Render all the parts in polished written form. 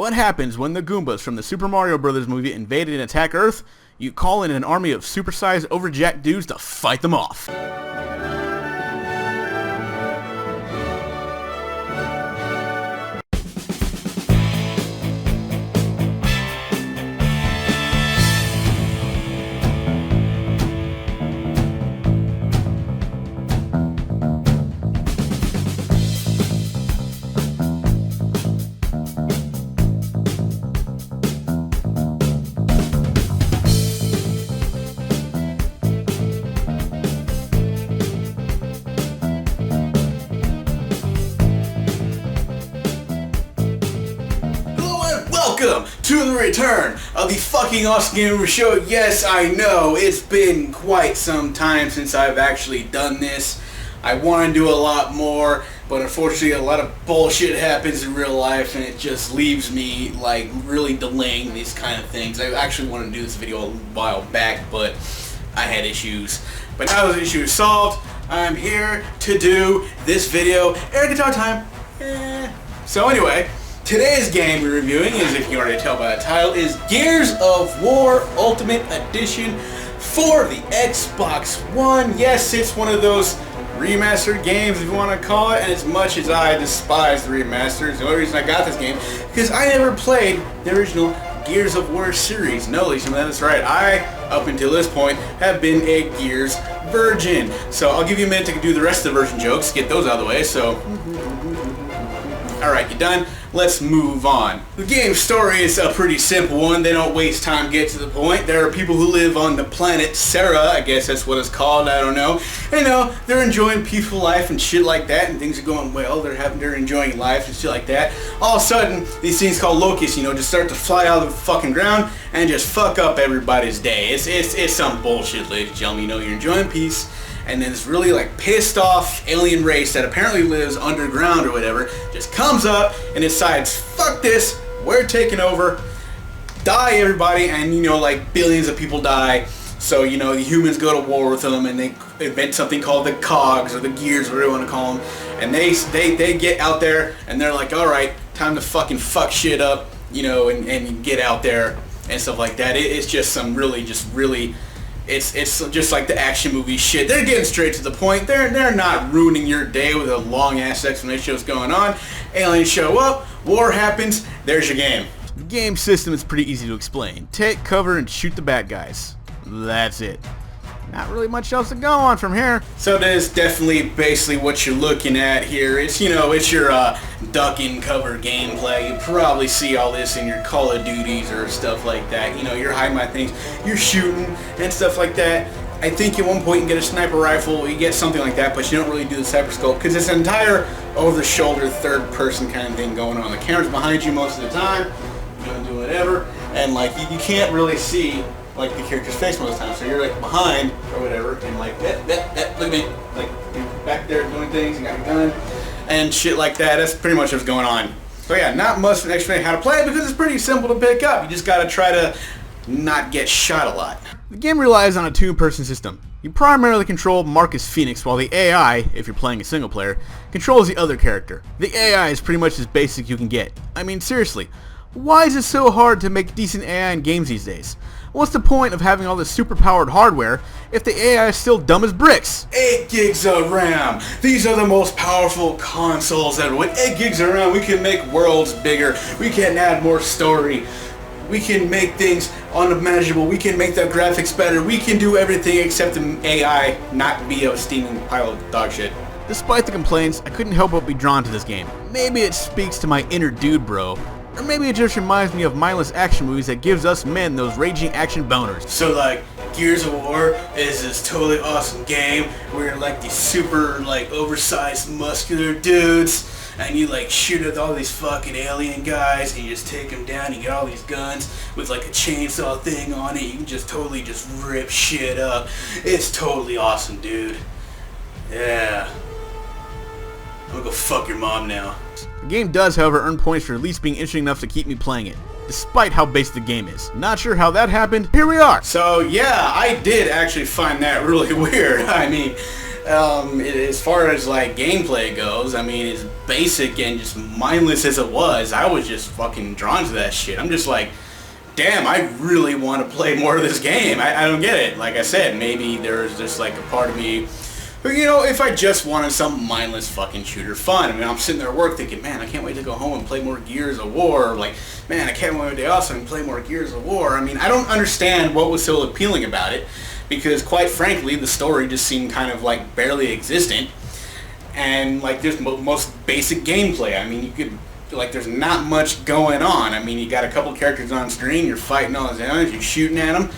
What happens when the Goombas from the Super Mario Bros. Movie invade and attack Earth? You call in an army of supersized, overjacked dudes to fight them off. Welcome to the return of the fucking Awesome Gamer Show. Yes, I know, it's been quite some time since I've actually done this. I want to do a lot more, but unfortunately a lot of bullshit happens in real life and it just leaves me like really delaying these kind of things. I actually wanted to do this video a while back, but I had issues. But now those issues solved, I'm here to do this video. Air guitar time. So anyway, today's game we're reviewing is, if you can already tell by the title, is Gears of War Ultimate Edition for the Xbox One. Yes, it's one of those remastered games, if you want to call it, and as much as I despise the remasters, the only reason I got this game because I never played the original Gears of War series. No, Lisa, that's right. I, up until this point, have been a Gears virgin. So I'll give you a minute to do the rest of the virgin jokes, get those out of the way, so... Alright, you done? Let's move on. The game's story is a pretty simple one. They don't waste time to get to the point. There are people who live on the planet Sarah, I guess that's what it's called, I don't know. You know, they're enjoying peaceful life and shit like that, and things are going well. They're enjoying life and shit like that. All of a sudden, these things called locusts, you know, just start to fly out of the fucking ground and just fuck up everybody's day. It's some bullshit, ladies and gentlemen. You know, you're enjoying peace, and then this really like pissed off alien race that apparently lives underground or whatever just comes up and decides, fuck this, we're taking over, die everybody, and you know, like billions of people die. So you know, the humans go to war with them and they invent something called the cogs or the gears, whatever you want to call them, and they get out there and they're like, alright, time to fucking fuck shit up, you know, and get out there and stuff like that. It's just some really It's just like the action movie shit. They're getting straight to the point. They're not ruining your day with a long ass explanation of what's going on. Aliens show up, war happens, there's your game. The game system is pretty easy to explain. Take cover and shoot the bad guys. That's it. Not really much else to go on from here. So that is definitely basically what you're looking at here. It's, you know, it's your duck and cover gameplay. You probably see all this in your Call of Duties or stuff like that. You know, you're hiding my things, you're shooting and stuff like that. I think at one point you get a sniper rifle, you get something like that, but you don't really do the cyber scope because it's an entire over-the-shoulder third-person kind of thing going on. The camera's behind you most of the time. You're gonna do whatever, and like you can't really see like the character's face most of the time, so you're like behind or whatever, and like look at me, like you're back there doing things, you got your gun and shit like that. That's pretty much what's going on. So yeah, not much of an explanation how to play it because it's pretty simple to pick up. You just gotta try to not get shot a lot. The game relies on a two-person system. You primarily control Marcus Phoenix, while the AI, if you're playing a single player, controls the other character. The AI is pretty much as basic you can get. I mean, seriously, why is it so hard to make decent AI in games these days? What's the point of having all this super-powered hardware if the AI is still dumb as bricks? 8 gigs of RAM. These are the most powerful consoles ever. With 8 gigs of RAM, we can make worlds bigger. We can add more story. We can make things unimaginable. We can make the graphics better. We can do everything except the AI not be a steaming pile of dog shit. Despite the complaints, I couldn't help but be drawn to this game. Maybe it speaks to my inner dude bro. Or maybe it just reminds me of mindless action movies that gives us men those raging action boners. So like, Gears of War is this totally awesome game where you're like these super like oversized muscular dudes and you like shoot at all these fucking alien guys and you just take them down. You get all these guns with like a chainsaw thing on it. You can just totally just rip shit up. It's totally awesome, dude. Yeah. I'm gonna go fuck your mom now. The game does, however, earn points for at least being interesting enough to keep me playing it, despite how basic the game is. Not sure how that happened. Here we are. So yeah, I did actually find that really weird. I mean, As far as like gameplay goes, I mean, it's basic and just mindless as it was. I was just fucking drawn to that shit. I'm just like, damn, I really want to play more of this game. I don't get it. Like I said, maybe there's just like a part of me, but you know, if I just wanted some mindless fucking shooter fun, I mean, I'm sitting there at work thinking, man, I can't wait to go home and play more Gears of War. Or like, man, I can't wait to day off so I can play more Gears of War. I mean, I don't understand what was so appealing about it, because quite frankly, the story just seemed kind of like barely existent, and like there's most basic gameplay. I mean, you could, like, there's not much going on. I mean, you got a couple characters on screen, you're fighting all those enemies, you're shooting at them,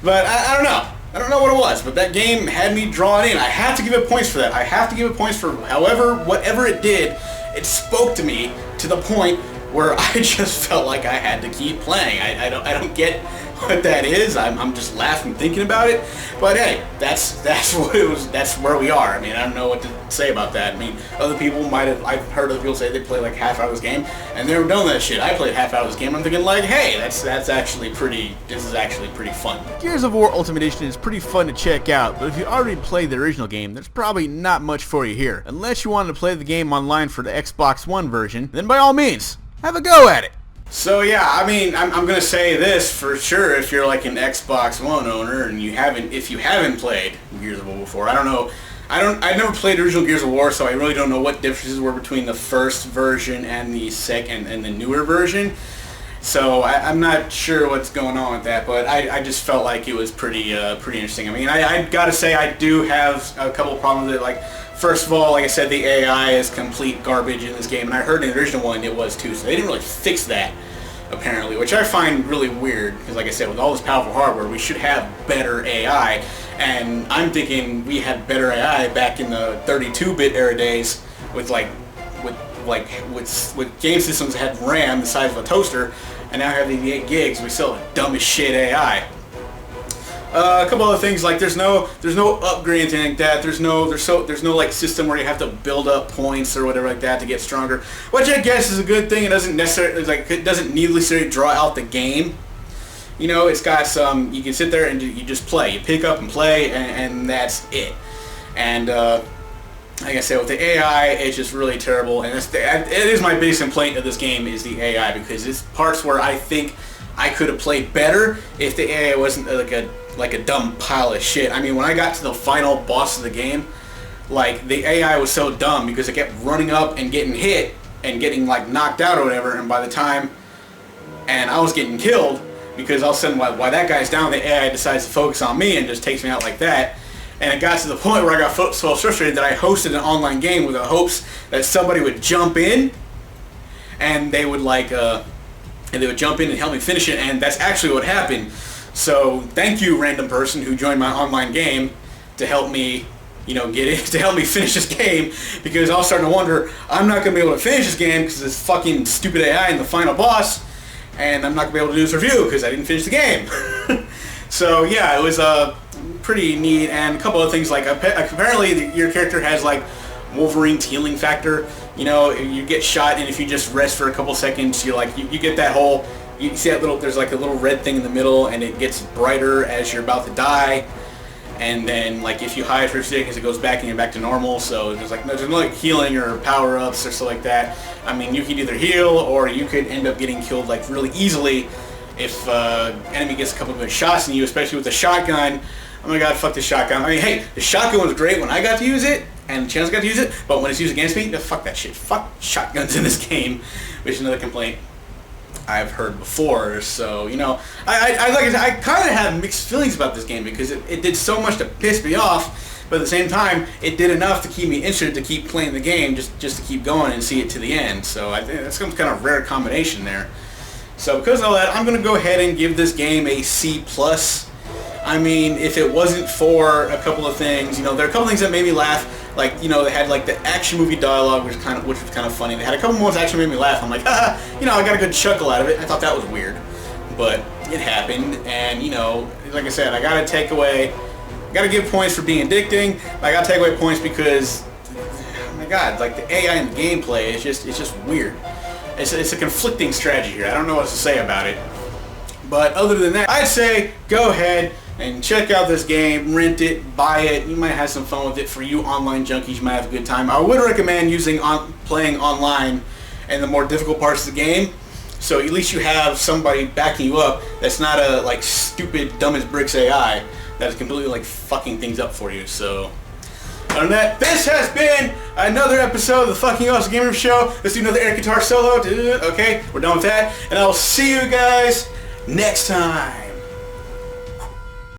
but I don't know. I don't know what it was, but that game had me drawn in. I have to give it points for that. I have to give it points for whatever it did. It spoke to me to the point where I just felt like I had to keep playing. I don't get what that is. I'm just laughing thinking about it. But hey, that's what it was. That's where we are. I mean, I don't know what to say about that. I mean, other people might have. I've heard other people say they play like half hour of this game and they're done that shit. I played half hour of this game. I'm thinking like, hey, that's actually pretty. This is actually pretty fun. Gears of War Ultimate Edition is pretty fun to check out, but if you already played the original game, there's probably not much for you here. Unless you wanted to play the game online for the Xbox One version, then by all means, have a go at it. So yeah, I mean, I'm gonna say this for sure. If you're like an Xbox One owner and if you haven't played Gears of War before, I don't know. I never played original Gears of War, so I really don't know what differences were between the first version and the second and the newer version. So I'm not sure what's going on with that, but I just felt like it was pretty interesting. I mean, I gotta say I do have a couple of problems with it. Like, first of all, like I said, the AI is complete garbage in this game, and I heard in the original one it was too, so they didn't really fix that, apparently, which I find really weird, because like I said, with all this powerful hardware, we should have better AI, and I'm thinking we had better AI back in the 32-bit era days with game systems that had RAM the size of a toaster, and now have the 8 gigs. We still have dumb as shit AI. A couple other things, like there's no upgrades or anything like that. There's no like system where you have to build up points or whatever like that to get stronger, which I guess is a good thing. It doesn't necessarily draw out the game. You know, it's got some. You can sit there and you just play. You pick up and play, and that's it. And like I said, with the AI, it's just really terrible. And it is my biggest complaint of this game is the AI, because it's parts where I think I could have played better if the AI wasn't like a dumb pile of shit. I mean, when I got to the final boss of the game, like, the AI was so dumb because it kept running up and getting hit and getting like knocked out or whatever, and by the time, and I was getting killed, because all of a sudden while that guy's down, the AI decides to focus on me and just takes me out like that. And it got to the point where I got so frustrated that I hosted an online game with the hopes that somebody would jump in and they would jump in and help me finish it, and that's actually what happened. So thank you, random person who joined my online game to help me, you know, to help me finish this game, because I was starting to wonder, I'm not going to be able to finish this game because this fucking stupid AI in the final boss, and I'm not going to be able to do this review because I didn't finish the game. So yeah, it was pretty neat, and a couple of things, like apparently your character has like Wolverine's healing factor. You know, you get shot, and if you just rest for a couple seconds, you get that whole, you see that there's like a little red thing in the middle, and it gets brighter as you're about to die. And then, like, if you hide for 6 seconds, it goes back and you're back to normal. So there's no like healing or power ups or stuff like that. I mean, you could either heal, or you could end up getting killed like really easily if enemy gets a couple of good shots in you, especially with the shotgun. Oh my god, fuck the shotgun. I mean, hey, the shotgun was great when I got to use it, and Chance got to use it, but when it's used against me, fuck that shit. Fuck shotguns in this game, which is another complaint I've heard before. So, you know, I kind of have mixed feelings about this game, because it did so much to piss me off, but at the same time, it did enough to keep me interested to keep playing the game, just to keep going and see it to the end. So I think that's some kind of rare combination there. So because of all that, I'm going to go ahead and give this game a C+. I mean, if it wasn't for a couple of things, you know, there are a couple things that made me laugh. Like, you know, they had like the action movie dialogue, which was kind of funny. They had a couple moments that actually made me laugh. I'm like, you know, I got a good chuckle out of it. I thought that was weird, but it happened. And, you know, like I said, I gotta give points for being addicting. But I gotta take away points because, oh my god, like the AI in the gameplay is just weird. It's a conflicting strategy here. I don't know what to say about it. But other than that, I'd say go ahead, and check out this game, rent it, buy it. You might have some fun with it. For you online junkies, you might have a good time. I would recommend playing online and the more difficult parts of the game, so at least you have somebody backing you up that's not a like stupid dumb as bricks AI that is completely like fucking things up for you. So other than that, this has been another episode of the Fucking Awesome Gamer Show. Let's do another air guitar solo. Okay, we're done with that, and I'll see you guys next time.